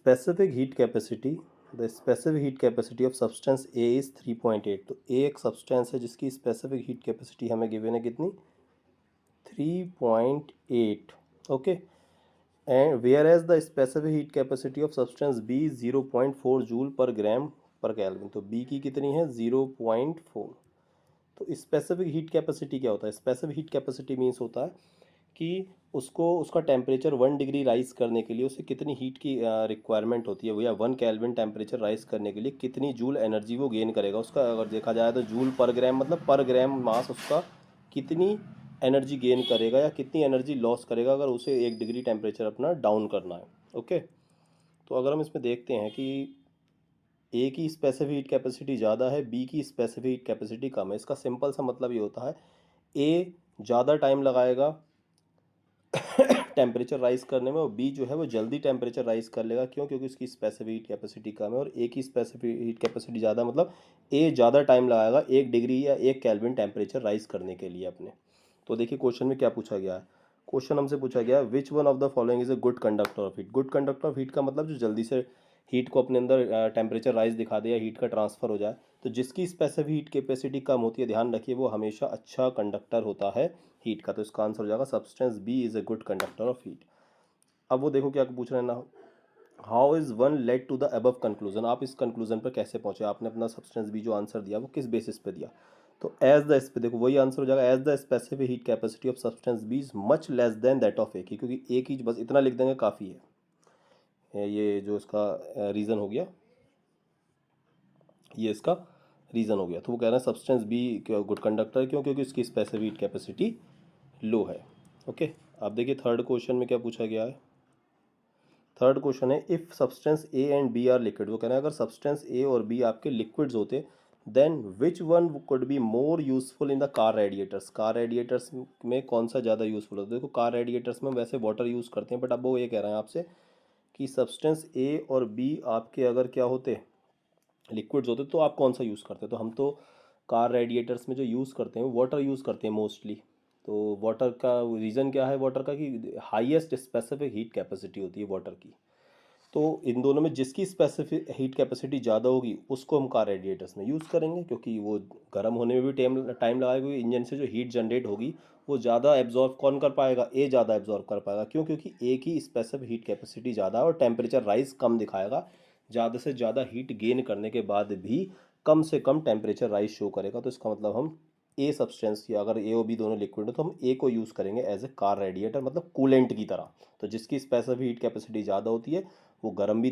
Specific heat capacity, the specific heat capacity of substance A is 3.8। तो A एक substance है जिसकी specific heat capacity हमें given है कितनी, 3.8। Okay, and whereas the specific heat capacity of substance B 0.4 joule per gram पर kelvin. तो B की कितनी है, 0.4। तो स्पेसिफिक हीट कैपेसिटी क्या होता है, स्पेसिफिक हीट कैपेसिटी मीन्स होता है कि उसको उसका टेम्परेचर 1 डिग्री राइज करने के लिए उसे कितनी हीट की रिक्वायरमेंट होती है, या 1 केल्विन टेम्परेचर राइज करने के लिए कितनी जूल एनर्जी वो गेन करेगा। उसका अगर देखा जाए तो जूल पर ग्राम मतलब पर ग्राम मास उसका कितनी एनर्जी गेन करेगा या कितनी एनर्जी लॉस करेगा अगर उसे 1 डिग्री टेम्परेचर अपना डाउन करना है। ओके, तो अगर हम इसमें देखते हैं कि ए की स्पेसिफिक हीट कैपेसिटी ज़्यादा है, बी की स्पेसिफिक हीट कैपेसिटी कम है, इसका सिंपल सा मतलब ये होता है ए ज़्यादा टाइम लगाएगा टेम्परेचर राइज करने में, और बी जो है वो जल्दी टेम्परेचर राइज कर लेगा। क्यों, क्योंकि उसकी स्पेसिफिक हीट कैपेसिटी कम है। और ए की स्पेसिफिक हीट कैपेसिटी ज़्यादा मतलब ए ज़्यादा टाइम लगाएगा 1 डिग्री या 1 केल्विन टेम्परेचर राइज करने के लिए अपने। तो देखिए क्वेश्चन में क्या पूछा गया है। क्वेश्चन हमसे पूछा गया है which one of the following is a good conductor of heat. Good conductor of heat का मतलब जो जल्दी से हीट को अपने अंदर टेम्परेचर राइज दिखा दे या हीट का ट्रांसफर हो जाए। तो जिसकी स्पेसिफिक हीट कैपेसिटी कम होती है, ध्यान रखिए, वो हमेशा अच्छा कंडक्टर होता है हीट का। तो इसका आंसर हो जाएगा substance B is a good conductor of heat. अब वो देखो क्या पूछ रहे हैं ना, how is one led to the above conclusion. आप इस कंक्लूजन पर कैसे पहुंचे, आपने अपना सब्सटेंस बी जो आंसर दिया वो किस बेसिस पे दिया। तो एज द पे देखो वही आंसर हो जाएगा, as the specific heat capacity of substance B is much less than that of A की, क्योंकि ए की बस इतना लिख देंगे काफ़ी है। ये जो इसका रीज़न हो गया, ये इसका रीज़न हो गया। तो वो कह रहे हैं सब्सटेंस बी गुड कंडक्टर क्यों, क्योंकि इसकी स्पेसिफिक हीट कैपेसिटी लो है। ओके, अब देखिए थर्ड क्वेश्चन में क्या पूछा गया है। थर्ड क्वेश्चन है if substance A and B are liquid. वो कह रहे हैं अगर सब्सटेंस ए और बी आपके लिक्विड्स होते, then which one could be more useful in the car radiators. Car radiators में कौन सा ज़्यादा यूजफुल होता है। देखो कार रेडिएटर्स में वैसे वाटर यूज़ करते हैं, बट अब वो ये कह रहे हैं आपसे कि सब्सटेंस ए और बी आपके अगर क्या होते, लिक्विड्स होते, तो आप कौन सा यूज़ करते। तो हम तो कार रेडिएटर्स में जो यूज़ करते हैं वाटर यूज़ करते हैं मोस्टली। तो वाटर का रीज़न क्या है, वाटर का कि हाईएस्ट स्पेसिफिक हीट कैपेसिटी होती है वाटर की। तो इन दोनों में जिसकी स्पेसिफिक हीट कैपेसिटी ज़्यादा होगी उसको हम कार रेडिएटर्स में यूज़ करेंगे, क्योंकि वो गर्म होने में भी टाइम लगाएगा, क्योंकि इंजन से जो हीट जनरेट होगी वो ज़्यादा एब्जॉर्ब कौन कर पाएगा, ए ज़्यादा एब्जॉर्ब कर पाएगा। क्यों, क्योंकि ए की स्पेसिफिक हीट कैपेसिटी ज़्यादा है और टेम्परेचर राइज कम दिखाएगा। ज़्यादा से ज़्यादा हीट गेन करने के बाद भी कम से कम टेम्परेचर राइज शो करेगा। तो इसका मतलब हम ए सब्सटेंस की, अगर ए और बी दोनों लिक्विड है तो हम ए को यूज़ करेंगे एज ए कार रेडिएटर, मतलब कूलेंट की तरह। तो जिसकी स्पेसिफिक हीट कैपेसिटी ज़्यादा होती है वो गर्म भी